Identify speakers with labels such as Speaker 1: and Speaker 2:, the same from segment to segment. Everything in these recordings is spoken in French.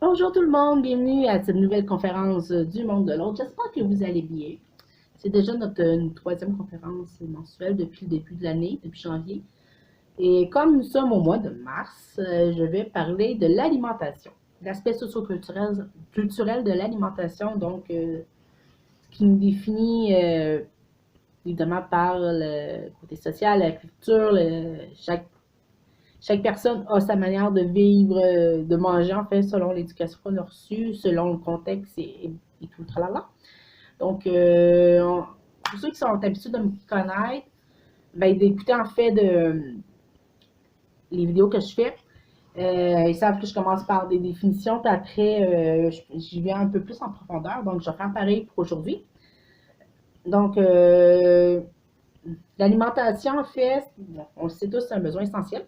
Speaker 1: Bonjour tout le monde, bienvenue à cette nouvelle conférence du monde de l'autre. J'espère que vous allez bien. C'est déjà notre troisième conférence mensuelle depuis le début de l'année, depuis janvier. Et comme nous sommes au mois de mars, je vais parler de l'alimentation, l'aspect socio-culturel de l'alimentation, donc ce qui nous définit évidemment par le côté social, la culture, chaque personne a sa manière de vivre, de manger, en fait, selon l'éducation qu'on a reçue, selon le contexte et tout le tralala. Donc, pour ceux qui sont habitués de me connaître, ben, d'écouter en fait les vidéos que je fais, ils savent que je commence par des définitions, puis après, j'y viens un peu plus en profondeur. Donc, je vais faire pareil pour aujourd'hui. Donc, l'alimentation, en fait, bon, on le sait tous, c'est un besoin essentiel.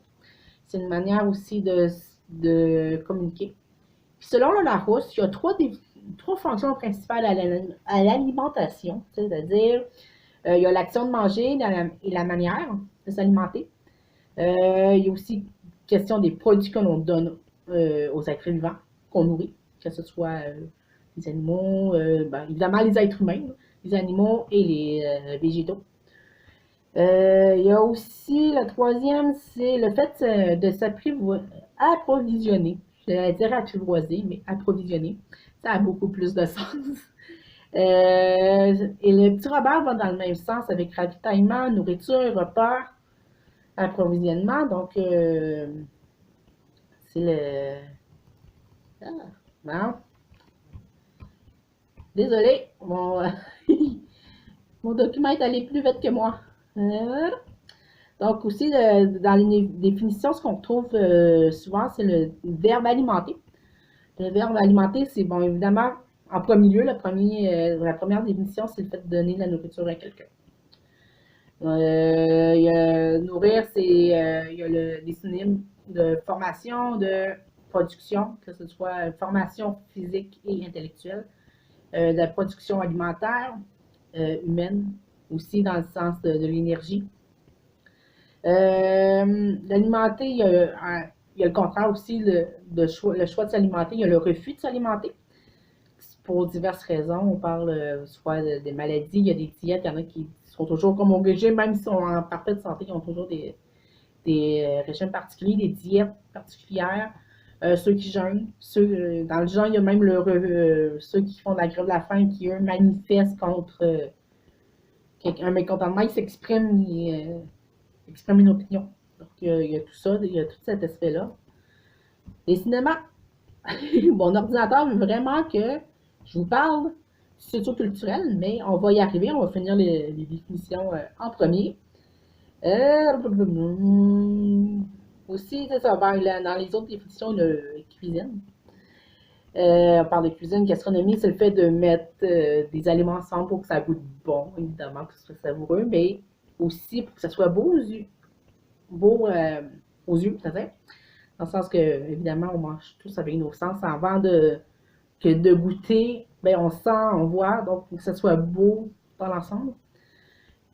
Speaker 1: C'est une manière aussi de communiquer. Puis selon le Larousse, il y a trois fonctions principales à l'alimentation, c'est-à-dire il y a l'action de manger et la manière de s'alimenter. Il y a aussi question des produits que l'on donne aux êtres vivants, qu'on nourrit, que ce soit les animaux, ben, évidemment les êtres humains, les animaux et les végétaux. Il y a aussi la troisième, c'est le fait de s'approvisionner. Je vais dire apprivoiser, mais approvisionner. Ça a beaucoup plus de sens. Et le petit Robert va dans le même sens avec ravitaillement, nourriture, repas, approvisionnement. Donc, c'est le. Ah, bon. Désolé, mon document est allé plus vite que moi. Donc aussi, dans les définitions, ce qu'on retrouve souvent, c'est le verbe alimenter. Le verbe alimenter, c'est bon, évidemment, en premier lieu, la première définition, c'est le fait de donner de la nourriture à quelqu'un. Nourrir, il y a les synonymes de formation, de production, que ce soit formation physique et intellectuelle, de la production alimentaire, humaine, aussi dans le sens de l'énergie. L'alimenter, il y a le contraire aussi, le choix de s'alimenter, il y a le refus de s'alimenter. Pour diverses raisons, on parle soit des maladies, il y a des diètes, il y en a qui sont toujours comme au régime, même s'ils sont en parfaite santé, ils ont toujours des régimes particuliers, des diètes particulières. Ceux qui jeûnent, dans le jeûne, il y a même ceux qui font de la grève de la faim qui, eux, manifestent contre un mécontentement, ils s'expriment, exprime une opinion. Donc, il y a tout ça, il y a tout cet aspect-là. Les cinémas, mon ordinateur veut vraiment que je vous parle socio-culturel, mais on va y arriver, on va finir les définitions en premier. Aussi, c'est ça, dans les autres définitions, le cuisine. On parle de cuisine, gastronomie, c'est le fait de mettre des aliments ensemble pour que ça goûte bon, évidemment, que ce soit savoureux, mais aussi pour que ça soit beau aux yeux, peut-être. Dans le sens que, évidemment, on mange tous avec nos sens avant que de goûter, ben, on sent, on voit, donc il faut que ça soit beau dans l'ensemble.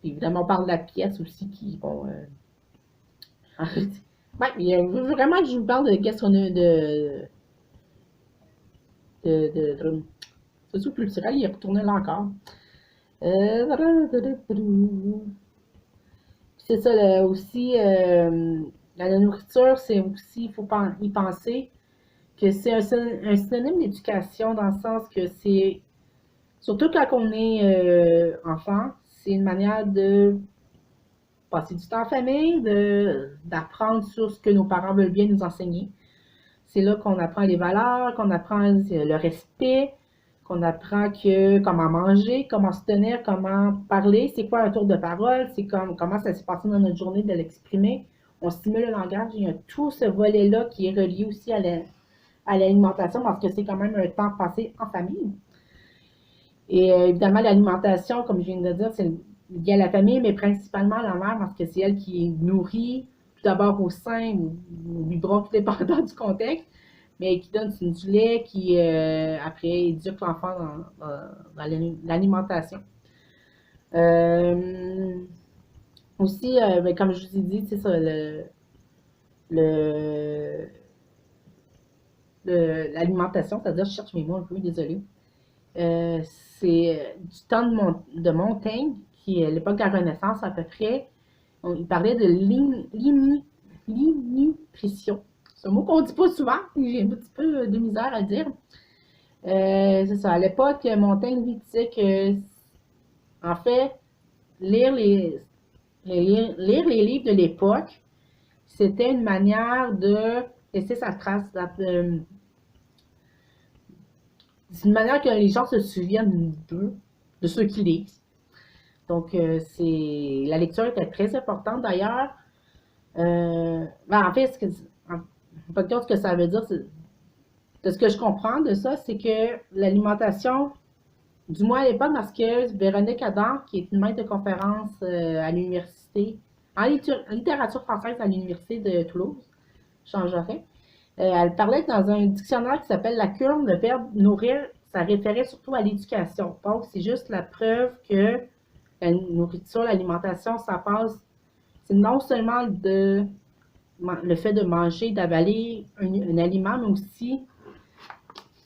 Speaker 1: Puis, évidemment, on parle de la pièce aussi qui, bon, ouais, il y a vraiment que je vous parle de gastronomie, de socio-culturel, il est retourné là encore. C'est ça, aussi, la nourriture, c'est aussi, il faut y penser que c'est un synonyme d'éducation dans le sens que c'est, surtout quand on est enfant, c'est une manière de passer du temps en famille, d'apprendre sur ce que nos parents veulent bien nous enseigner. C'est là qu'on apprend les valeurs, qu'on apprend le respect, qu'on apprend comment manger, comment se tenir, comment parler, c'est quoi un tour de parole, c'est comment ça s'est passé dans notre journée de l'exprimer. On stimule le langage, il y a tout ce volet-là qui est relié aussi à l'alimentation parce que c'est quand même un temps passé en famille. Et évidemment, l'alimentation, comme je viens de dire, c'est lié à la famille, mais principalement à la mère parce que c'est elle qui nourrit tout d'abord au sein ou au biberon, tout dépendant du contexte, mais qui donne du lait, qui après éduque l'enfant dans l'alimentation. Euh, Aussi, ben, comme je vous ai dit, c'est ça, le l'alimentation, c'est-à-dire, je cherche mes mots un peu, désolé. C'est du temps de Montaigne, qui est à l'époque de la Renaissance à peu près. Il parlait de l'innutrition. C'est un mot qu'on dit pas souvent, j'ai un petit peu de misère à le dire. C'est ça, à l'époque, Montaigne disait que, en fait, lire lire les livres de l'époque, c'était une manière de laisser sa trace, c'est une manière que les gens se souviennent d'eux, de ceux qui lisent. Donc, la lecture était très importante d'ailleurs. En fait, en fait, ce que ça veut dire, de ce que je comprends de ça, c'est que l'alimentation, du moins à l'époque, parce que Véronique Adam, qui est une maître de conférence à l'université, en littérature française à l'université de Toulouse, changerait. Elle parlait que dans un dictionnaire qui s'appelle La Curve, le verbe nourrir, ça référait surtout à l'éducation. Donc, c'est juste la preuve que la nourriture, l'alimentation, ça passe. C'est non seulement le fait de manger, d'avaler un aliment, mais aussi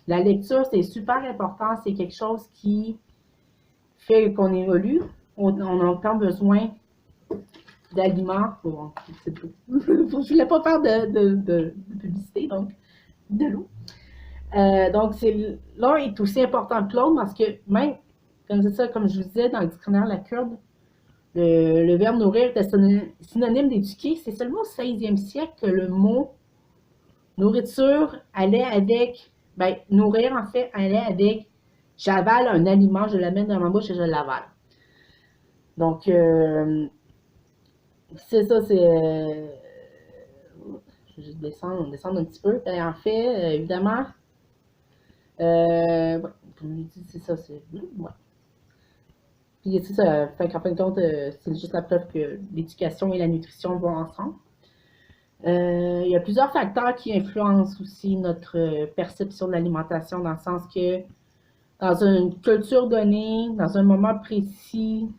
Speaker 1: la lecture, c'est super important. C'est quelque chose qui fait qu'on évolue. On a autant besoin d'aliments. Je ne voulais pas faire de publicité, donc de l'eau. Donc, l'un est aussi important que l'autre parce que même, comme je vous disais dans le dictionnaire La Curde, le verbe nourrir était synonyme d'éduquer. C'est seulement au 16e siècle que le mot nourriture allait avec, nourrir en fait, allait avec j'avale un aliment, je l'amène dans ma bouche et je l'avale. Donc, c'est ça, je vais descendre un petit peu. En fait, évidemment, comme je dis, c'est ça, c'est. Ouais. Puis c'est ça, en fin de compte, c'est juste la preuve que l'éducation et la nutrition vont ensemble. Il y a plusieurs facteurs qui influencent aussi notre perception de l'alimentation, dans le sens que dans une culture donnée, dans un moment précis,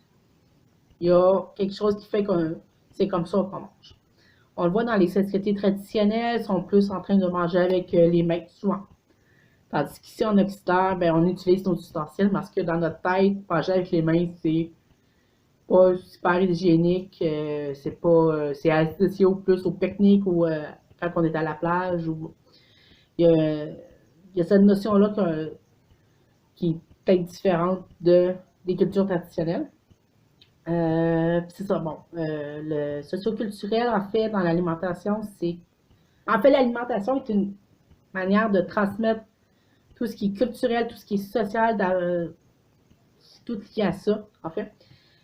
Speaker 1: il y a quelque chose qui fait que c'est comme ça qu'on mange. On le voit dans les sociétés traditionnelles, ils sont plus en train de manger avec les mains souvent. Tandis qu'ici en Occident, on utilise nos ustensiles parce que dans notre tête, manger avec les mains, c'est pas super hygiénique, c'est pas, c'est associé plus au pique-nique ou quand on est à la plage. Il y a cette notion-là qui est peut-être différente des cultures traditionnelles. C'est ça, bon. Le socioculturel, en fait, dans l'alimentation, c'est. En fait, l'alimentation est une manière de transmettre tout ce qui est culturel, tout ce qui est social, tout ce qui est à ça, en fait.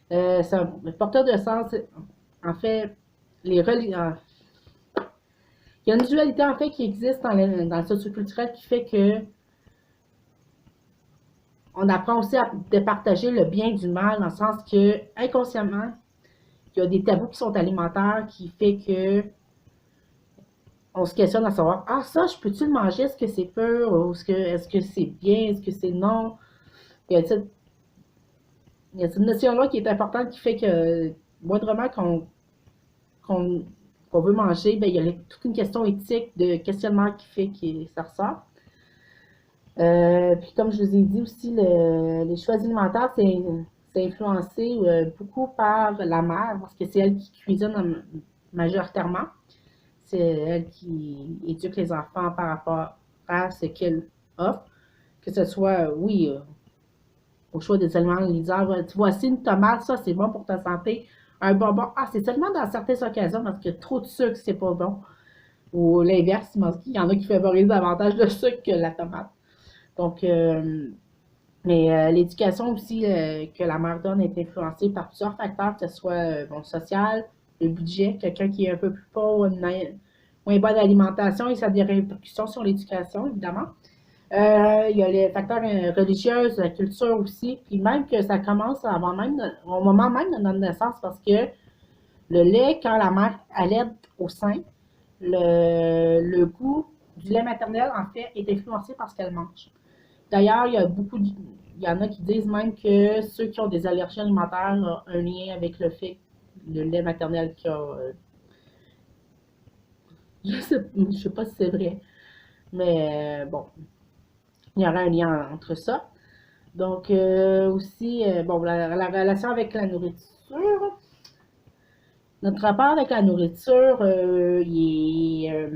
Speaker 1: C'est un porteur de sens. En fait, les religions. Il y a une dualité, en fait, qui existe dans le socioculturel qui fait que on apprend aussi à départager le bien du mal, dans le sens que, inconsciemment, il y a des tabous qui sont alimentaires qui fait que on se questionne à savoir, ah, ça, je peux-tu le manger? Est-ce que c'est pur? Ou est-ce que c'est bien? Est-ce que c'est non? Il y a cette, il y a cette notion-là qui est importante qui fait que, moindrement qu'on qu'on veut manger, il y a toute une question éthique de questionnement qui fait que ça ressort. Puis comme je vous ai dit aussi, les choix alimentaires, c'est influencé beaucoup par la mère, parce que c'est elle qui cuisine majoritairement. C'est elle qui éduque les enfants par rapport à ce qu'elle offre. Que ce soit, oui, au choix des aliments, lui dire, voici une tomate, ça c'est bon pour ta santé. Un bonbon, ah, c'est seulement dans certaines occasions parce que trop de sucre, c'est pas bon. Ou l'inverse, il y en a qui favorisent davantage le sucre que la tomate. Donc, mais l'éducation aussi que la mère donne est influencée par plusieurs facteurs, que ce soit social, le budget, quelqu'un qui est un peu plus pauvre, moins bonne alimentation, et ça a des répercussions sur l'éducation, évidemment. Il y a les facteurs religieux, la culture aussi, puis même que ça commence avant même, au moment même de notre naissance, parce que le lait, quand la mère allait au sein, le goût du lait maternel, en fait, est influencé par ce qu'elle mange. D'ailleurs, il y en a qui disent même que ceux qui ont des allergies alimentaires ont un lien avec le fait le lait maternel qui a. Je sais pas si c'est vrai. Mais bon, il y aura un lien entre ça. Donc, aussi, bon, la relation avec la nourriture. Notre rapport avec la nourriture, il est,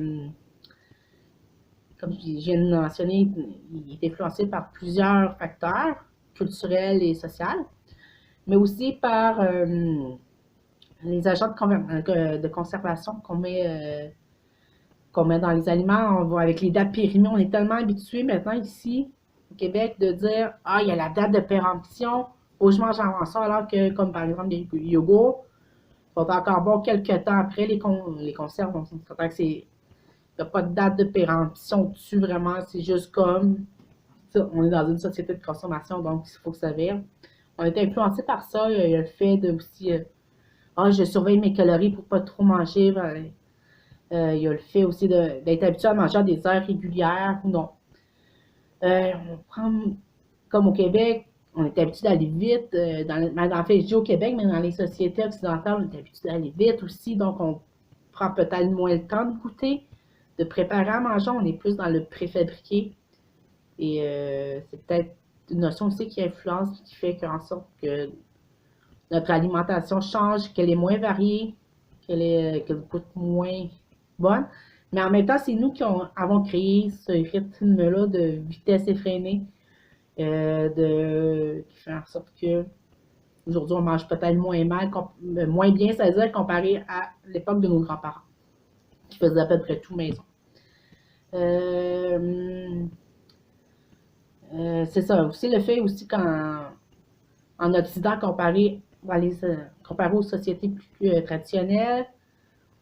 Speaker 1: comme je viens de mentionner, il est influencé par plusieurs facteurs culturels et sociaux, mais aussi par les agents de conservation qu'on met dans les aliments. On va, avec les dates périmées, on est tellement habitué maintenant ici au Québec de dire ah, il y a la date de péremption, faut que je mange avant ça, alors que, comme par exemple, les yogourts sont encore bons quelques temps après les conserves. On s'entend que c'est. Il n'y a pas de date de péremption dessus vraiment, c'est juste comme. Ça, on est dans une société de consommation, donc il faut que ça vire. On est influencé par ça. Il y a le fait de aussi. Ah, je surveille mes calories pour pas trop manger. Ben, il y a le fait aussi d'être habitué à manger à des heures régulières ou non. On prend, comme au Québec, on est habitué d'aller vite. En fait, je dis au Québec, mais dans les sociétés occidentales, on est habitué d'aller vite aussi. Donc, on prend peut-être moins le temps de goûter, de préparer à manger. On est plus dans le préfabriqué. Et c'est peut-être une notion aussi qui influence, qui fait en sorte que notre alimentation change, qu'elle est moins variée, qu'elle coûte moins bonne. Mais en même temps, c'est nous qui avons créé ce rythme-là de vitesse effrénée, qui fait en sorte que aujourd'hui on mange peut-être moins mal, moins bien, c'est-à-dire comparé à l'époque de nos grands-parents, qui faisaient à peu près tout maison. Euh, c'est ça. Aussi le fait aussi qu'en Occident, comparé aux sociétés plus traditionnelles,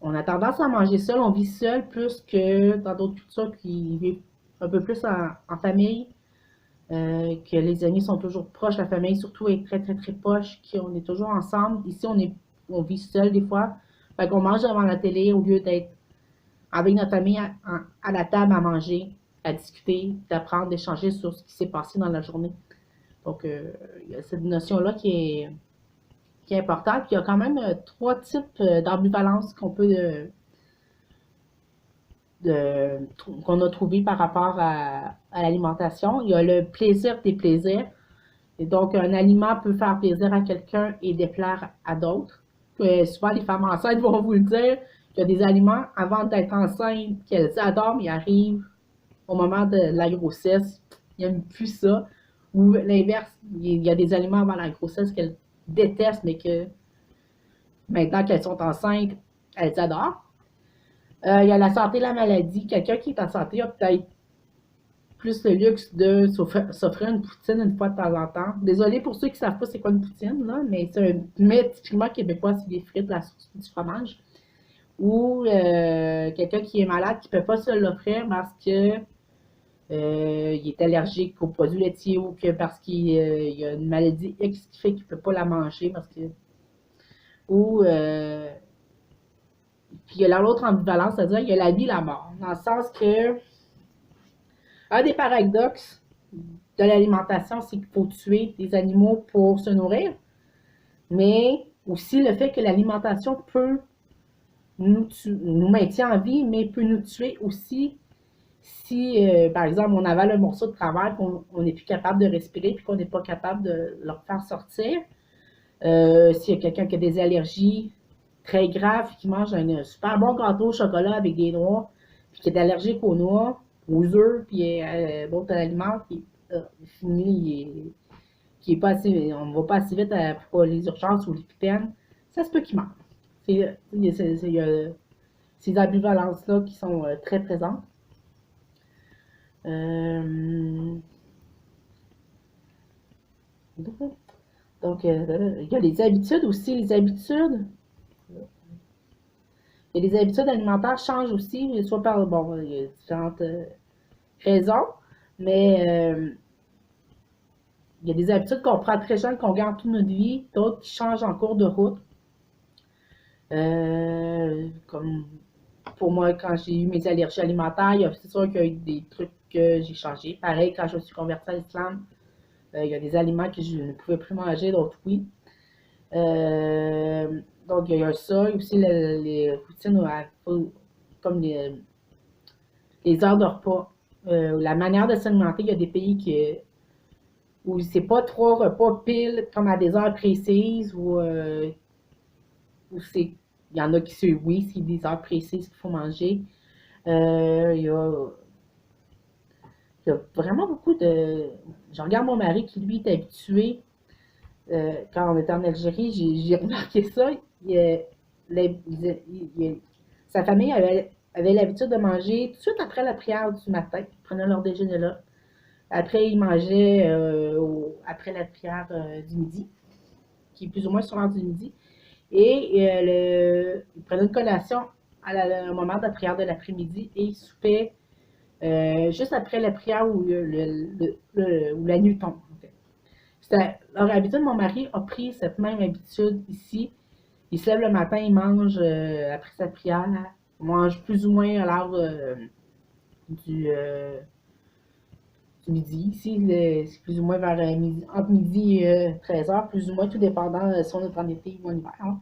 Speaker 1: on a tendance à manger seul, on vit seul plus que dans d'autres cultures qui vivent un peu plus en famille, que les amis sont toujours proches, la famille surtout est très très très proche, qu'on est toujours ensemble. Ici, on vit seul des fois. Fait qu'on mange devant la télé au lieu d'être avec notre famille à la table à manger, à discuter, d'apprendre, d'échanger sur ce qui s'est passé dans la journée. Donc, il y a cette notion-là qui est importante. Puis, il y a quand même trois types d'ambivalence qu'on a trouvé par rapport à l'alimentation. Il y a le plaisir des plaisirs. Et donc, un aliment peut faire plaisir à quelqu'un et déplaire à d'autres. Souvent, les femmes enceintes vont vous le dire qu'il y a des aliments, avant d'être enceintes, qu'elles adorent, mais arrivent au moment de la grossesse, il n'y a plus ça. Ou l'inverse, il y a des aliments avant la grossesse qu'elles détestent, mais que maintenant qu'elles sont enceintes, elles adorent. Il y a la santé et la maladie. Quelqu'un qui est en santé a peut-être plus le luxe de s'offrir une poutine une fois de temps en temps. Désolé pour ceux qui ne savent pas c'est quoi une poutine, là, mais c'est un mets typiquement québécois, c'est des frites, la sauce, du fromage. Ou quelqu'un qui est malade qui ne peut pas se l'offrir parce que il est allergique aux produits laitiers ou que parce qu'il y a une maladie X qui fait qu'il ne peut pas la manger parce que. Ou puis il y a l'autre ambivalence, c'est-à-dire il y a la vie et la mort. Dans le sens que un des paradoxes de l'alimentation, c'est qu'il faut tuer des animaux pour se nourrir, mais aussi le fait que l'alimentation peut nous maintient en vie, mais peut nous tuer aussi si, par exemple, on avale un morceau de travers, qu'on n'est plus capable de respirer, puis qu'on n'est pas capable de le faire sortir. S'il y a quelqu'un qui a des allergies très graves, qui mange un super bon gâteau au chocolat avec des noix, puis qui est allergique aux noix, aux œufs, puis d'autres aliments, puis fini, qui est pas assez, on ne va pas assez vite pour les urgences ou l'épipène, ça se peut qu'il meure. Il y a ces ambivalences-là qui sont très présentes. Euh, donc, il y a les habitudes aussi. Les habitudes alimentaires changent aussi, soit par, bon, il y a différentes raisons, mais il y a des habitudes qu'on prend très jeune, qu'on garde toute notre vie, d'autres qui changent en cours de route. Comme pour moi, quand j'ai eu mes allergies alimentaires, c'est sûr qu'il y a eu des trucs que j'ai changés. Pareil, quand je me suis convertie à l'islam, il y a des aliments que je ne pouvais plus manger, d'autres oui. Donc, il y a ça, et aussi les routines comme les heures de repas. la manière de s'alimenter, il y a des pays où c'est pas trois repas pile comme à des heures précises, où il y en a qui se oui, c'est des heures précises qu'il faut manger. Euh, il y a, il y a vraiment beaucoup de. Je regarde mon mari qui, lui, est habitué. Quand on était en Algérie, j'ai remarqué ça. Les- sa famille avait l'habitude de manger tout de suite après la prière du matin. Ils prenaient leur déjeuner là. Après, ils mangeaient après la prière du midi, qui est plus ou moins sur l'heure du midi. Et ils prenaient une collation au moment de la prière de l'après-midi et ils soupaient juste après la prière où la nuit tombe. En fait. C'était leur habitude. Mon mari a pris cette même habitude ici. Il se lève le matin, il mange après sa prière. Il mange plus ou moins à l'heure du, euh, du midi. Ici, c'est plus ou moins vers entre midi et 13h, plus ou moins, tout dépendant si on est en été ou en hiver. Hein.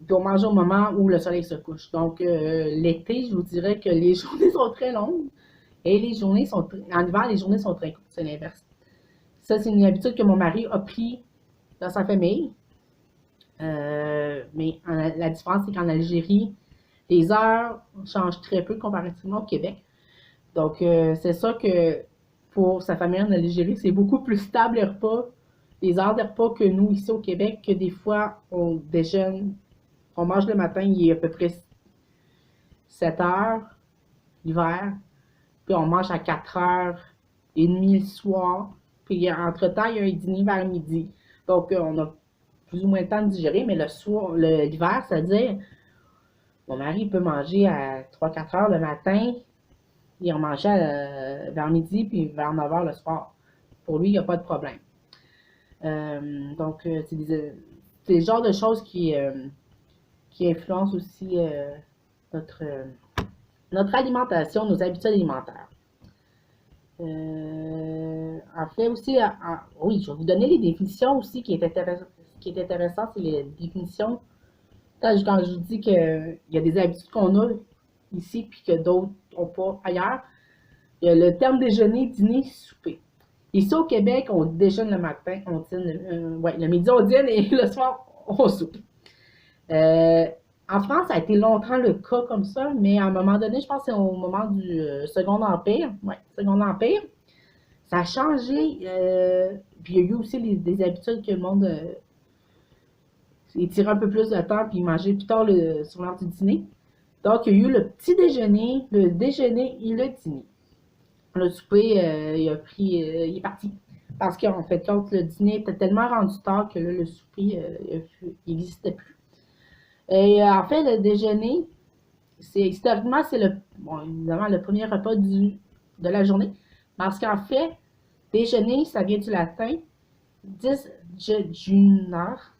Speaker 1: Puis on mange au moment où le soleil se couche. Donc, l'été, je vous dirais que les journées sont très longues et les journées sont en hiver, les journées sont très courtes. C'est l'inverse. Ça, c'est une habitude que mon mari a pris dans sa famille. Mais la différence, c'est qu'en Algérie, les heures changent très peu comparativement au Québec. Donc, c'est ça que pour sa famille en Algérie, c'est beaucoup plus stable les heures de repas que nous ici au Québec, que des fois, on déjeune, on mange le matin, il est à peu près 7 heures l'hiver, puis on mange à 4 heures et demie le soir, puis entre-temps, il y a un dîner vers midi. Donc, on a plus ou moins le temps de digérer, mais le soir, l'hiver, c'est-à-dire, mon mari peut manger à 3-4 heures le matin, il en mangeait vers midi, puis vers 9 heures le soir. Pour lui, il n'y a pas de problème. Donc, c'est le genre de choses qui influencent aussi notre, euh, notre alimentation, nos habitudes alimentaires. En fait aussi, oui, je vais vous donner les définitions aussi Ce qui est intéressant, c'est les définitions. Quand je vous dis qu'il y a des habitudes qu'on a ici puis que d'autres n'ont pas ailleurs, il y a le terme déjeuner, dîner, souper. Ici au Québec, on déjeune le matin, on dîne, ouais, le midi on dîne et le soir on soupe. Euh, En France, ça a été longtemps le cas comme ça, mais à un moment donné, je pense que c'est au moment du Second Empire, ouais, Second Empire, ça a changé. Puis il y a eu aussi des habitudes que le monde étirait un peu plus de temps, puis mangeait plus tard sur l'heure du dîner. Donc, il y a eu le petit déjeuner, le déjeuner et le dîner. Le souper, il est parti. Parce qu'en fait, quand le dîner était tellement rendu tard que là, le souper, il n'existait plus. Et en fait, le déjeuner, historiquement, c'est bon, évidemment, le premier repas de la journée. Parce qu'en fait, déjeuner, ça vient du latin, disjunare.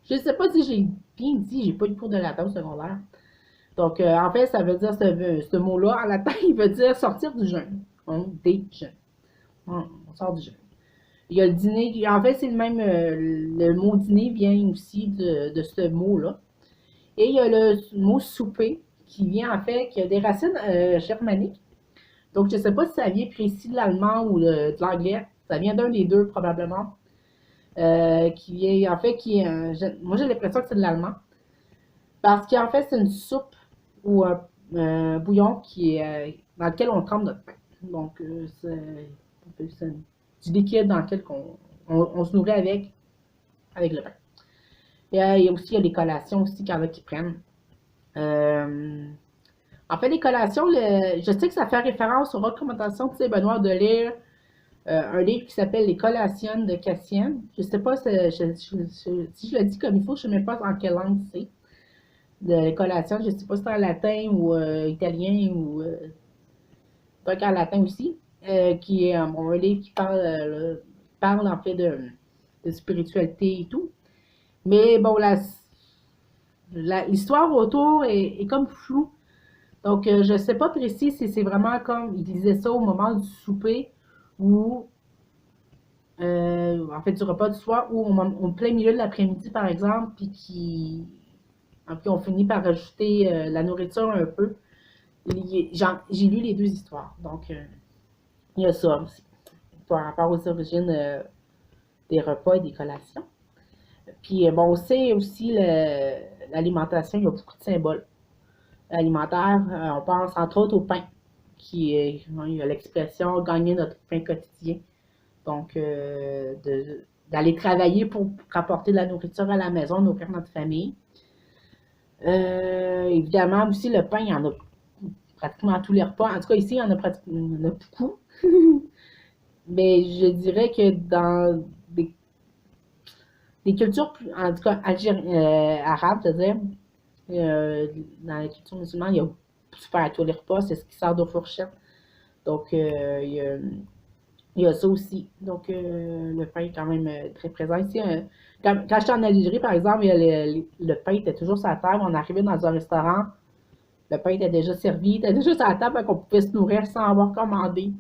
Speaker 1: Je ne sais pas si j'ai bien dit, j'ai pas eu de cours de latin au secondaire. Donc, en fait, ça veut dire, ce mot-là, en latin, il veut dire sortir du jeûne. Donc, déjeune. On sort du jeûne. Il y a le dîner, en fait, c'est le même, le mot dîner vient aussi de ce mot-là. Et il y a le mot souper qui vient, en fait, qui a des racines germaniques. Donc, je ne sais pas si ça vient précis de l'allemand ou de l'anglais. Ça vient d'un des deux, probablement. Qui vient, en fait, moi, j'ai l'impression que c'est de l'allemand. Parce qu'en fait, c'est une soupe ou un bouillon dans lequel on trempe notre pain. Donc, c'est du liquide dans lequel on se nourrit avec le pain. Et il y a aussi les collations aussi qu'il y en a qui prennent. Euh, En fait, les collations, je sais que ça fait référence aux recommandations de Benoît de lire un livre qui s'appelle Les collations de Cassienne. Je ne sais pas si je le dis comme il faut, je ne sais même pas en quelle langue c'est. De collations, je ne sais pas si c'est en latin ou italien ou donc en latin aussi, qui est bon, un livre qui parle en fait de spiritualité et tout. Mais bon, l'histoire autour est comme floue. Donc, je ne sais pas précis si c'est vraiment comme il disait ça au moment du souper ou en fait du repas du soir ou au plein milieu de l'après-midi, par exemple, puis on finit par rajouter la nourriture un peu. J'ai lu les deux histoires. Donc, il y a ça aussi. Par rapport aux origines des repas et des collations. Puis, bon, on sait aussi l'alimentation, il y a beaucoup de symboles alimentaires. On pense entre autres au pain, qui est, il y a l'expression gagner notre pain quotidien. Donc, d'aller travailler pour rapporter de la nourriture à la maison, nourrir notre famille. Évidemment, aussi, le pain, il y en a pratiquement à tous les repas. En tout cas, ici, il y en a beaucoup. Mais je dirais que dans des cultures, en tout cas arabes, c'est-à-dire, dans la culture musulmane, il y a super à tous les repas, c'est ce qui sort de fourchette. Donc, il y a ça aussi. Donc, le pain est quand même très présent ici. Quand j'étais en Algérie, par exemple, le pain était toujours sur la table. On arrivait dans un restaurant, le pain était déjà servi, il était déjà sur la table, qu'on pouvait se nourrir sans avoir commandé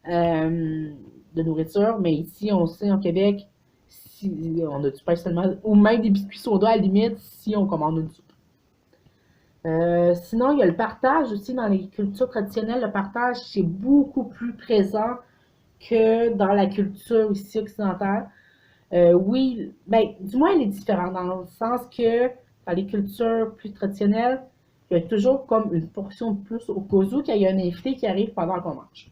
Speaker 1: de nourriture. Mais ici, on sait, en Québec, si on a du pain seulement, ou même des biscuits soda à la limite, si on commande une soupe. Sinon, il y a le partage aussi dans les cultures traditionnelles. Le partage, c'est beaucoup plus présent que dans la culture ici occidentale. Oui, ben, du moins, elle est différente dans le sens que dans les cultures plus traditionnelles, il y a toujours comme une portion de plus au cas où qu'il y a un invité qui arrive pendant qu'on mange.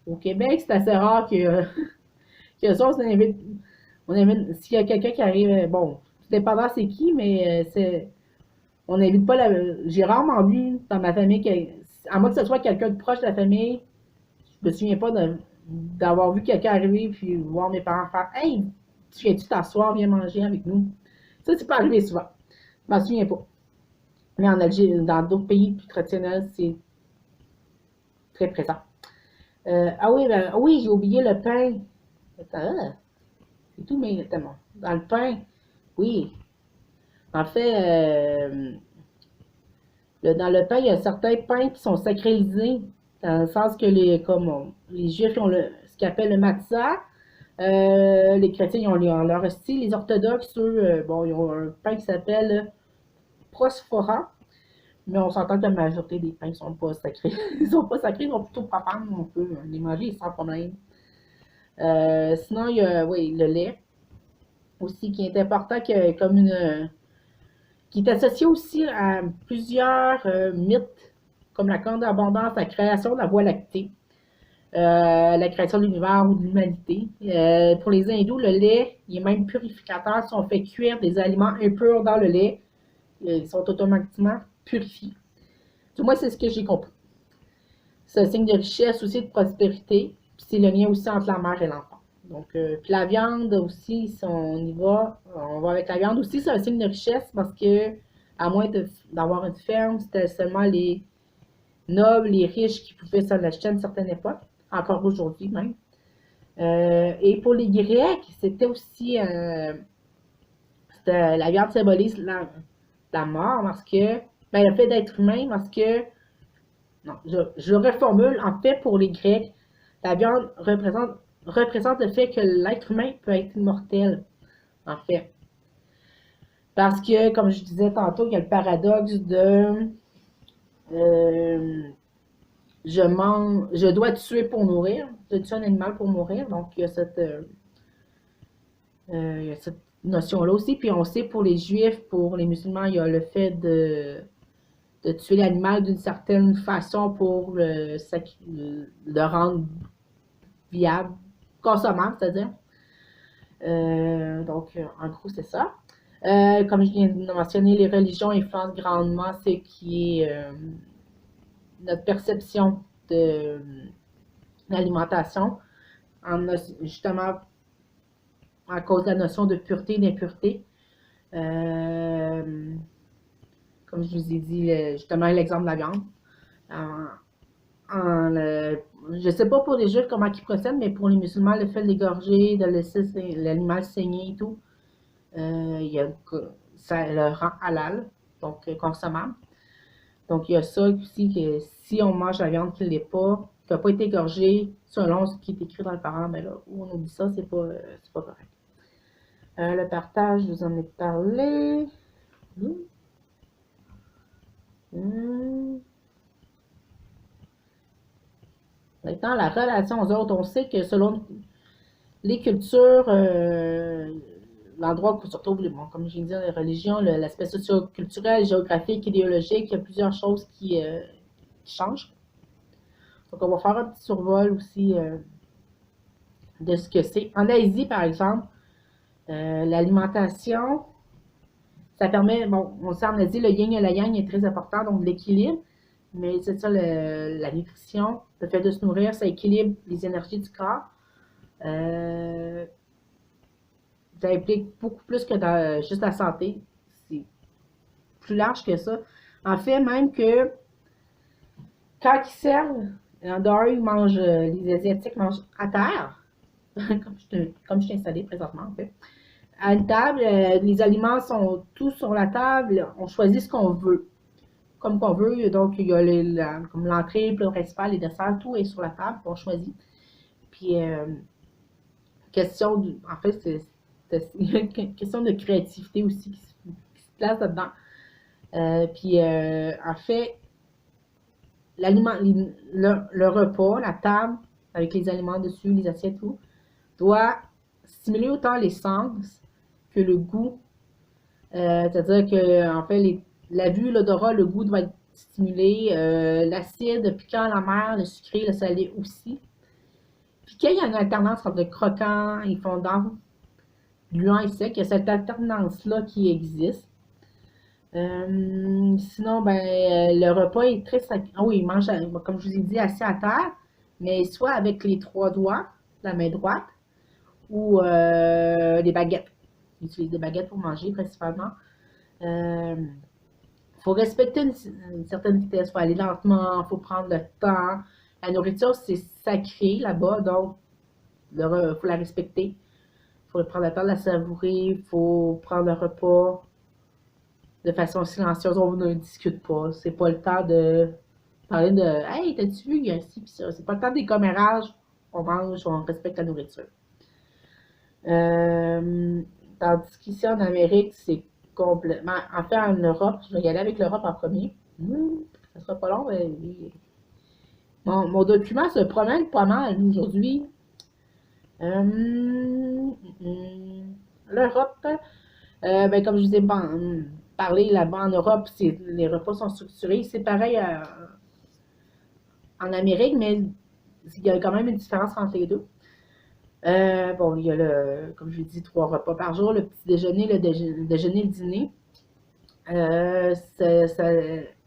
Speaker 1: Au Québec, c'est assez rare que ça, on invite s'il y a quelqu'un qui arrive, bon, c'est dépendant c'est qui, mais on n'invite pas j'ai rarement vu dans ma famille, à moins que ce soit quelqu'un de proche de la famille, je me souviens pas d'avoir vu quelqu'un arriver puis voir mes parents faire Hey, tu viens-tu t'asseoir, viens manger avec nous? Ça, c'est pas arrivé souvent. Je m'en souviens pas. Mais en Algérie, dans d'autres pays plus traditionnels, c'est très présent. Ah oui, ben, oui, j'ai oublié le pain. Attends, c'est tout, mais tellement. Dans le pain, oui. En fait, dans le pain, il y a certains pains qui sont sacralisés, dans le sens que les Juifs ont ce qu'ils appellent le matzah. Les chrétiens, ils ont leur style. Les orthodoxes, eux, bon, ils ont un pain qui s'appelle prosphora. Mais on s'entend que la majorité des pains ne sont pas sacrés. Ils sont pas sacrés, ils sont plutôt profanes. On peut les manger sans problème. Sinon, il y a oui, le lait aussi qui est important comme qui est associé aussi à plusieurs mythes, comme la grande abondance, la création de la voie lactée, la création de l'univers ou de l'humanité. Pour les hindous, le lait il est même purificateur. Si on fait cuire des aliments impurs dans le lait, ils sont automatiquement purifiés. Du moins, c'est ce que j'ai compris. C'est un signe de richesse aussi, de prospérité. Puis c'est le lien aussi entre la mère et l'enfant. Donc, puis la viande aussi, si on y va, on va avec la viande aussi, c'est un signe de richesse parce que, à moins d'avoir une ferme, c'était seulement les nobles, les riches qui pouvaient s'en acheter à une certaine époque, encore aujourd'hui même. Et pour les Grecs, c'était aussi, la viande symbolise la mort parce que, ben, le fait d'être humain parce que, non, je reformule, en fait, pour les Grecs, la viande représente le fait que l'être humain peut être immortel, en fait. Parce que, comme je disais tantôt, il y a le paradoxe de euh, je dois tuer pour nourrir, je tue un animal pour mourir, donc il y a cette notion-là aussi. Puis on sait pour les juifs, pour les musulmans, il y a le fait de tuer l'animal d'une certaine façon pour le rendre viable, consommable, c'est-à-dire. Donc, en gros, c'est ça. Comme je viens de mentionner, les religions influencent grandement ce qui est notre perception de l'alimentation, justement à cause de la notion de pureté et d'impureté. Euh, comme je vous ai dit, justement, l'exemple de la viande. En, je ne sais pas pour les juifs comment ils procèdent, mais pour les musulmans, le fait de l'égorger, de laisser l'animal saigner et tout, il y a, ça le rend halal, donc consommable. Donc il y a ça aussi que si on mange la viande qui ne l'est pas, qui n'a pas été égorgée, selon ce qui est écrit dans le Coran, ben là, on oublie ça, c'est pas correct. Le partage, je vous en ai parlé. Hum. Maintenant, la relation aux autres, on sait que selon les cultures, l'endroit où on se retrouve, bon, comme je viens de dire, les religions, l'aspect socio-culturel, géographique, idéologique, il y a plusieurs choses qui changent. Donc, on va faire un petit survol aussi de ce que c'est. En Asie, par exemple, l'alimentation, ça permet, bon, on sait en Asie, le yin et le yang est très important, donc l'équilibre. Mais c'est ça, la nutrition, le fait de se nourrir, ça équilibre les énergies du corps. Euh, Ça implique beaucoup plus que dans juste la santé. C'est plus large que ça. En fait, même que quand ils servent, dehors, ils mangent, les Asiatiques mangent à terre, comme je suis installée présentement, en fait. À une table, les aliments sont tous sur la table, on choisit ce qu'on veut. Comme qu'on veut, donc il y a comme l'entrée, le plat principal, les desserts, tout est sur la table, on choisit. Puis, en fait, c'est une question de créativité aussi qui se place là-dedans. Puis, en fait, l'aliment, le repas, la table, avec les aliments dessus, les assiettes, tout, doit stimuler autant les sens que le goût. C'est-à-dire que, en fait, la vue, l'odorat, le goût doit être stimulé. L'acide, le piquant, la mer, le sucré, le salé aussi. Puis qu'il y a une alternance entre le croquant et fondant, gluant et sec, il y a cette alternance-là qui existe. Sinon, ben, le repas est très sacré. Ah oui, il mange, comme je vous ai dit, assis à terre, mais soit avec les trois doigts, la main droite, ou des baguettes. Il utilise des baguettes pour manger principalement. Il faut respecter une certaine vitesse, il faut aller lentement, il faut prendre le temps. La nourriture, c'est sacré là-bas, donc il faut la respecter. Il faut prendre le temps de la savourer, il faut prendre le repas de façon silencieuse, on ne discute pas. C'est pas le temps de parler de Hey, t'as-tu vu, il y a ci pis ça. C'est pas le temps des commérages. On mange, on respecte la nourriture. Euh, Tandis qu'ici en Amérique, c'est complètement. En fait, en Europe, je vais y aller avec l'Europe en premier. Ça sera pas long, mais mon document se promène pas mal aujourd'hui. Euh, L'Europe, ben, comme je vous ai parlé là-bas en Europe, les repas sont structurés. C'est pareil en Amérique, mais il y a quand même une différence entre les deux. Bon, il y a comme je l'ai dit, trois repas par jour, le petit déjeuner, le déjeuner, le dîner.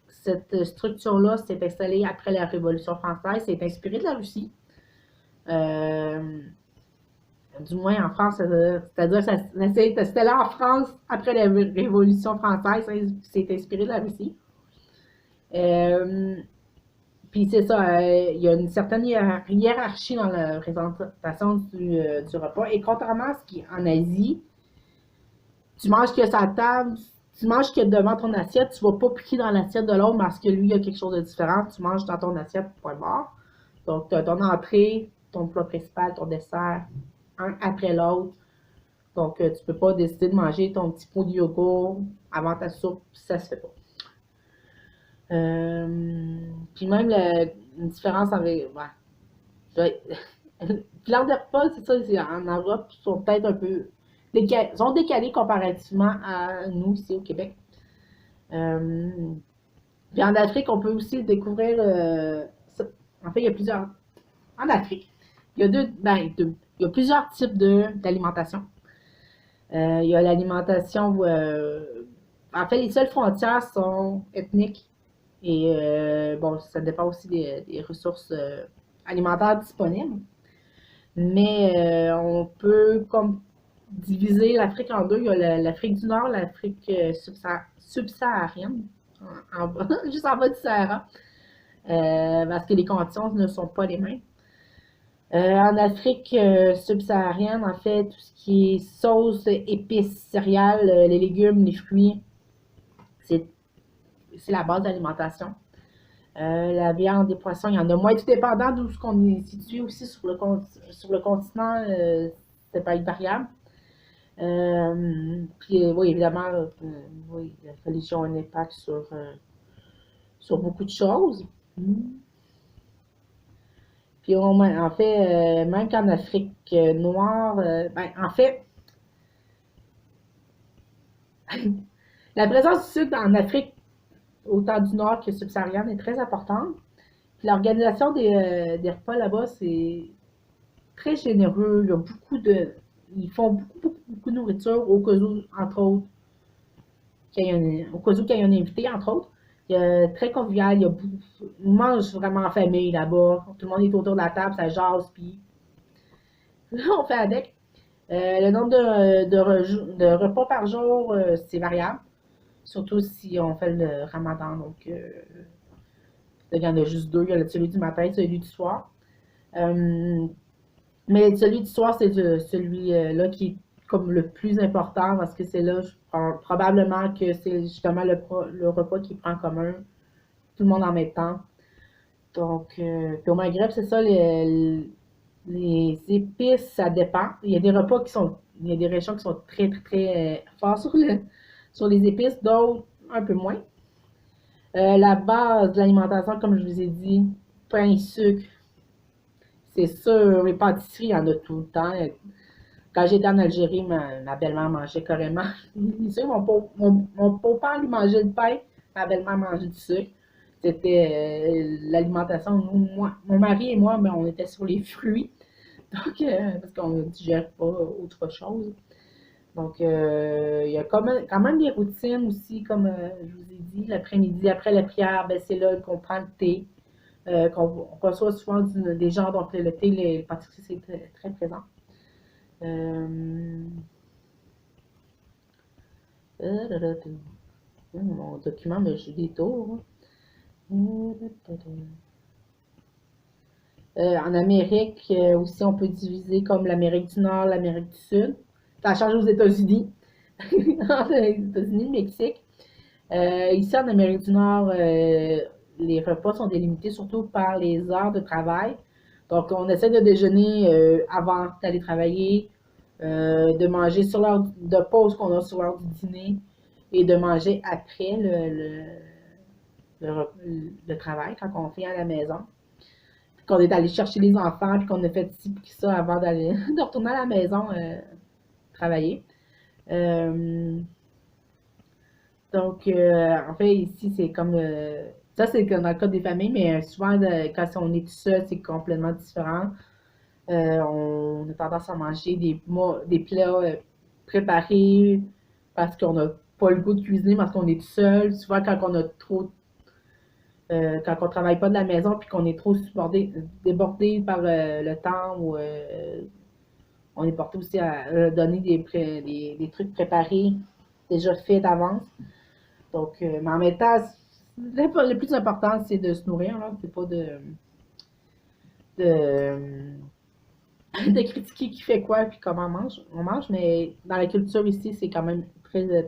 Speaker 1: Cette structure-là s'est installée après la Révolution française, c'est inspiré de la Russie. Euh, du moins en France, c'est-à-dire que c'est installé en France après la Révolution française, c'est inspiré de la Russie. Euh, Puis c'est ça, il y a une certaine hiérarchie dans la présentation du repas. Et contrairement à ce qui est en Asie, tu manges que sa table, tu manges que devant ton assiette, tu vas pas piquer dans l'assiette de l'autre parce que lui, il y a quelque chose de différent. Tu manges dans ton assiette, point barre. Donc, tu as ton entrée, ton plat principal, ton dessert, un après l'autre. Donc, tu peux pas décider de manger ton petit pot de yogourt avant ta soupe, ça se fait pas. Puis même une différence avec. Ouais. Puis l'heure des repas, c'est ça, en Europe, ils sont peut-être un peu sont décalés comparativement à nous ici au Québec. Euh, Puis en Afrique, on peut aussi découvrir. En fait, il y a plusieurs. En Afrique, il y a il y a plusieurs types d'alimentation. Il y a l'alimentation où, en fait, les seules frontières sont ethniques et bon, ça dépend aussi des ressources alimentaires disponibles. Mais on peut comme diviser l'Afrique en deux. Il y a l'Afrique du Nord, l'Afrique subsaharienne, juste en bas du Sahara, parce que les conditions ne sont pas les mêmes. En Afrique subsaharienne, en fait, tout ce qui est sauce, épices, céréales, les légumes, les fruits, c'est la base d'alimentation. La viande, des poissons, il y en a moins, tout dépendant d'où on est situé aussi sur le continent, ça peut être variable. Puis, oui, évidemment, oui, la religion a un impact sur beaucoup de choses. Puis en fait, même qu'en Afrique noire, ben, en fait, la présence du sucre en Afrique, autant du Nord que subsaharienne, est très importante. Puis l'organisation des repas là-bas, c'est très généreux. Il y a beaucoup de. Ils font beaucoup de nourriture au cas où, entre autres, au cas où qu'il y ait un invité, entre autres. Il y a très convivial, on mange vraiment en famille là-bas. Tout le monde est autour de la table, ça jase, puis on fait avec. Le nombre de repas par jour, c'est variable. Surtout si on fait le ramadan. Donc, il y en a juste deux. Il y a celui du matin et celui du soir. Euh, mais celui du soir, c'est celui-là qui est comme le plus important parce que c'est là, probablement que c'est justement le repas qui prend en commun tout le monde en même temps. Donc, puis au Maghreb, c'est ça, les épices, ça dépend. Il y a des repas il y a des régions qui sont très forts sur les épices, d'autres un peu moins. La base de l'alimentation, comme je vous ai dit, pain, sucre, c'est sûr, les pâtisseries, il y en a tout le temps. Quand j'étais en Algérie, ma belle-mère mangeait carrément. Mon beau-père lui mangeait le pain, ma belle-mère mangeait du sucre. C'était l'alimentation. Moi, mon mari et moi, ben, on était sur les fruits. Donc, parce qu'on ne digère pas autre chose. Donc, il y a quand même des routines aussi, comme je vous ai dit, l'après-midi, après la prière, ben, c'est là qu'on prend le thé, qu'on reçoit souvent des gens, donc le thé, les pâtisseries, c'est très présent. Euh, mon document me joue des tours. En Amérique, aussi, on peut diviser comme l'Amérique du Nord, l'Amérique du Sud. Ça change aux États-Unis. Entre les États-Unis et le Mexique. Ici, en Amérique du Nord, les repas sont délimités surtout par les heures de travail. Donc, on essaie de déjeuner avant d'aller travailler, de manger sur l'heure de pause qu'on a sur l'heure du dîner et de manger après le travail, quand on vient à la maison. Puis qu'on est allé chercher les enfants, puis qu'on a fait ci puis ça avant d'aller de retourner à la maison travailler. Euh, donc, en fait, ici, c'est comme. Ça, c'est comme dans le cas des familles, mais souvent, quand on est tout seul, c'est complètement différent. On a tendance à manger des plats préparés parce qu'on n'a pas le goût de cuisiner, parce qu'on est tout seul. Souvent, quand on travaille pas de la maison puis qu'on est trop débordé par le temps ou on est porté aussi à donner des trucs préparés déjà faits d'avance. Donc, mais en même temps, le plus important, c'est de se nourrir, là. C'est pas de, de critiquer qui fait quoi puis comment on mange, mais dans la culture ici, c'est quand même très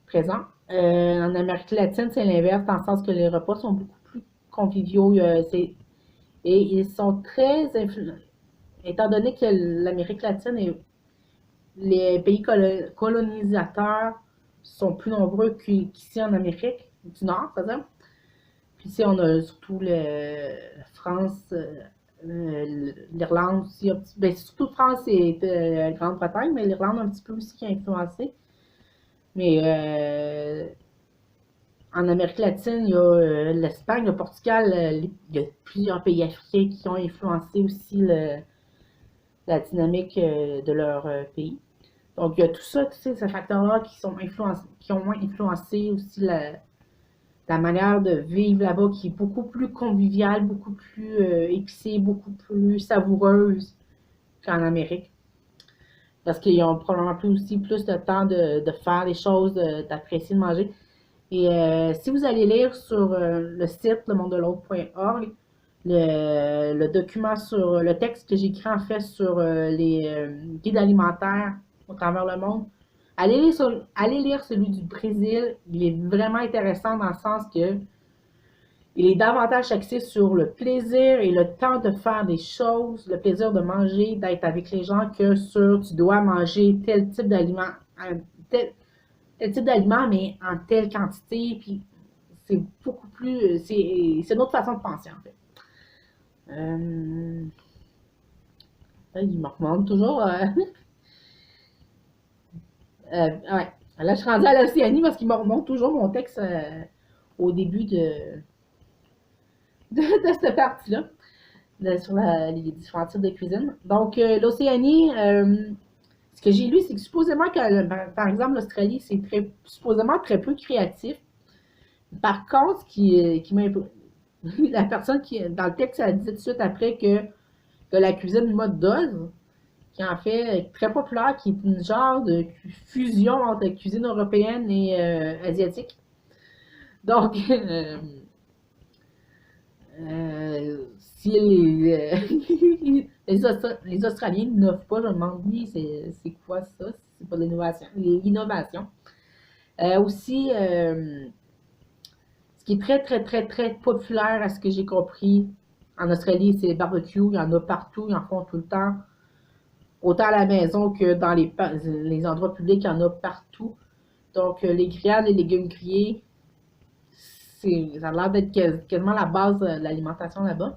Speaker 1: présent. En Amérique latine, c'est l'inverse, dans le sens que les repas sont beaucoup plus conviviaux. Et ils sont très influents. Étant donné que l'Amérique latine et les pays colonisateurs sont plus nombreux qu'ici en Amérique du Nord, c'est-à-dire. Puis ici, on a surtout la France, l'Irlande aussi. Ben, surtout France et la Grande-Bretagne, mais l'Irlande un petit peu aussi qui a influencé. Mais en Amérique latine, il y a l'Espagne, le Portugal, il y a plusieurs pays africains qui ont influencé aussi la dynamique de leur pays. Donc, il y a tout ça, tous ces facteurs-là qui ont moins influencé aussi la manière de vivre là-bas, qui est beaucoup plus conviviale, beaucoup plus épicée, beaucoup plus savoureuse qu'en Amérique. Parce qu'ils ont probablement plus de temps de faire les choses, d'apprécier, de manger. Et si vous allez lire sur le site lemondelautre.org, le document sur le texte que j'écris en fait sur les guides alimentaires au travers le monde, allez lire celui du Brésil. Il est vraiment intéressant dans le sens que il est davantage axé sur le plaisir et le temps de faire des choses, le plaisir de manger, d'être avec les gens, que sur tu dois manger tel, tel type d'aliment, mais en telle quantité. Puis c'est beaucoup plus. C'est une autre façon de penser, en fait. Euh, il me remonte toujours. Ouais. Là, je suis rendue à l'Océanie parce qu'il me remonte toujours mon texte au début de cette partie-là, sur les différents types de cuisine. Donc, l'Océanie, ce que j'ai lu, c'est que supposément que, par exemple, l'Australie, c'est supposément très peu créatif. Par contre, qui m'a la personne qui, dans le texte, elle dit tout de suite après que la cuisine mode d'Oz, qui en fait très populaire, qui est une genre de fusion entre la cuisine européenne et asiatique. Donc, si les Australiens n'innovent pas, je me demande, oui, c'est quoi ça? C'est pas de l'innovation. L'innovation. Aussi, ce qui est très, très, très, très populaire à ce que j'ai compris en Australie, c'est les barbecues. Il y en a partout, ils en font tout le temps. Autant à la maison que dans les endroits publics, il y en a partout. Donc, les grillades, les légumes grillés, ça a l'air d'être quasiment la base de l'alimentation là-bas.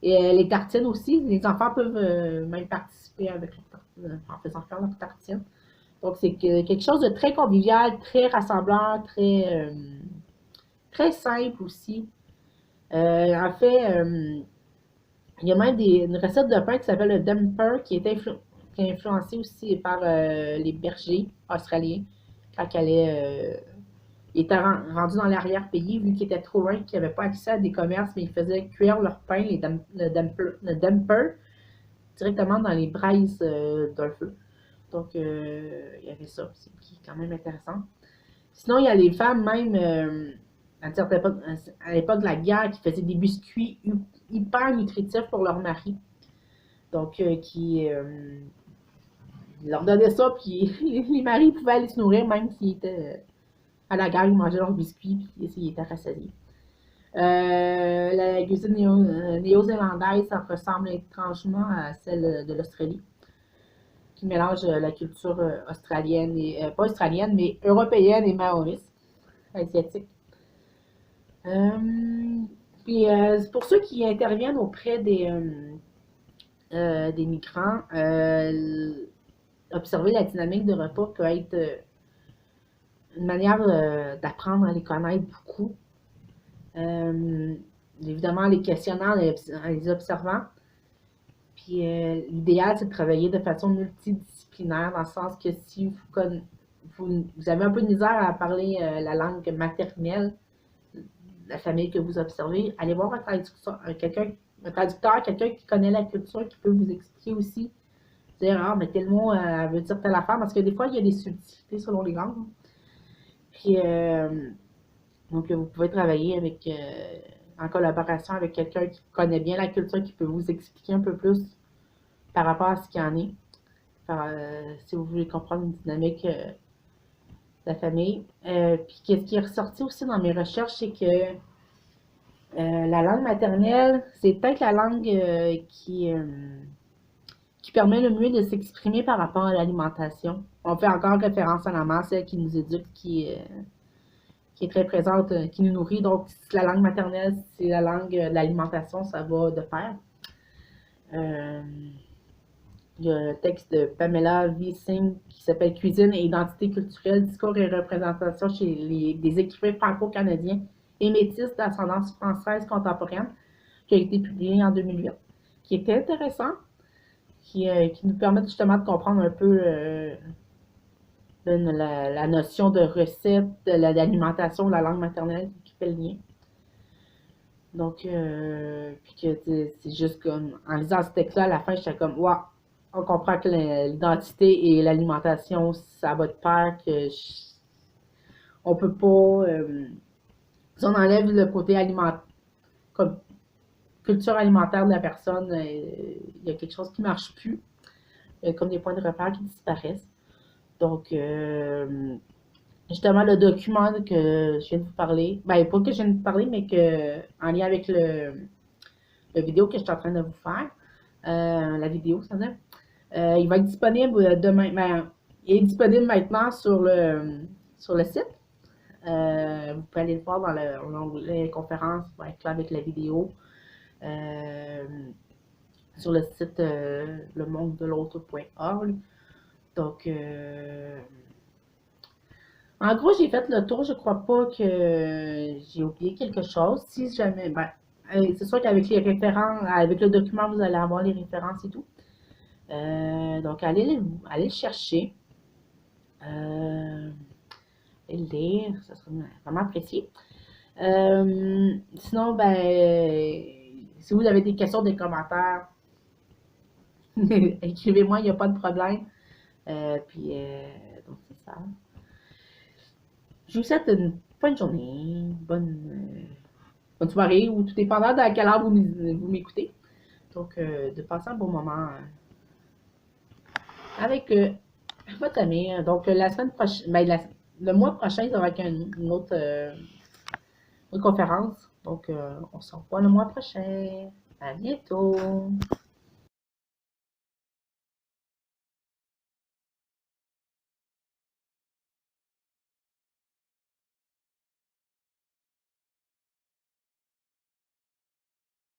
Speaker 1: Et les tartines aussi, les enfants peuvent même participer avec leur tartine, en faisant faire leur tartine. Donc, c'est quelque chose de très convivial, très rassembleur, très simple aussi. En fait, il y a même une recette de pain qui s'appelle le damper qui est influencée aussi par les bergers australiens quand ils étaient rendus dans l'arrière-pays, vu qu'ils étaient trop loin, qu'ils n'avaient pas accès à des commerces, mais ils faisaient cuire leur pain, le damper, directement dans les braises d'un feu. Donc, il y avait ça, qui est quand même intéressant. Sinon, il y a les femmes, même, à l'époque de la guerre, qui faisaient des biscuits hyper nutritifs pour leur mari. Donc, ils leur donnaient ça, puis les maris pouvaient aller se nourrir, même s'ils étaient à la guerre, ils mangeaient leurs biscuits, puis ils étaient rassasiés. La cuisine néo-zélandaise, ça ressemble étrangement à celle de l'Australie, qui mélange la culture australienne, et pas australienne, mais européenne et maoris, asiatique. Euh, Puis, pour ceux qui interviennent auprès des migrants, observer la dynamique de repas peut être une manière d'apprendre à les connaître beaucoup. Euh, Évidemment, les questionnant, en les observant. Puis l'idéal, c'est de travailler de façon multidisciplinaire, dans le sens que si vous avez un peu de misère à parler la langue maternelle de la famille que vous observez, allez voir un traducteur, quelqu'un qui connaît la culture, qui peut vous expliquer aussi, dire, ah, mais tel mot veut dire telle affaire, parce que des fois, il y a des subtilités selon les langues. Puis, donc, vous pouvez travailler en collaboration avec quelqu'un qui connaît bien la culture, qui peut vous expliquer un peu plus par rapport à ce qu'il y en est. Si vous voulez comprendre une dynamique de la famille. Puis, ce qui est ressorti aussi dans mes recherches, c'est que la langue maternelle, c'est peut-être la langue qui permet le mieux de s'exprimer par rapport à l'alimentation. On fait encore référence à la mère, celle qui nous éduque, qui est très présente, qui nous nourrit. Donc, la langue maternelle, c'est la langue de l'alimentation, ça va de pair. Il y a un texte de Pamela V. Singh qui s'appelle Cuisine et identité culturelle, discours et représentation chez des écrivains franco-canadiens et métis d'ascendance française contemporaine, qui a été publié en 2008, qui était intéressant, qui nous permet justement de comprendre un peu la notion de recette, de l'alimentation, de la langue maternelle qui fait le lien. Donc, puis que c'est juste comme, en lisant ce texte-là, à la fin, j'étais comme, waouh, on comprend que l'identité et l'alimentation, ça va de pair, on peut pas, si on enlève le côté comme culture alimentaire de la personne, il y a quelque chose qui marche plus, comme des points de repère qui disparaissent. Donc, justement, le document que je viens de vous parler, ben, pas que je viens de vous parler, mais en lien avec le vidéo que je suis en train de vous faire, la vidéo, ça veut dire, il va être disponible demain. Ben, il est disponible maintenant sur le site. Vous pouvez aller le voir dans l'onglet conférence, il va être là avec la vidéo. euh, sur le site lemondedelautre.org. Donc, en gros, j'ai fait le tour. Je crois pas que j'ai oublié quelque chose. Si jamais, ben, c'est sûr qu'avec les références, avec le document, vous allez avoir les références et tout. Donc, allez le chercher. Et le lire, ça serait vraiment apprécié. Sinon, ben, si vous avez des questions, des commentaires, écrivez-moi, il n'y a pas de problème. Donc c'est ça. Je vous souhaite une bonne journée, bonne soirée, ou tout dépendant de quelle heure vous m'écoutez. Donc, de passer un bon moment avec votre ami. Donc, la semaine prochaine, ben, le mois prochain, il y aura une autre conférence. Donc, on se revoit le mois prochain. À bientôt.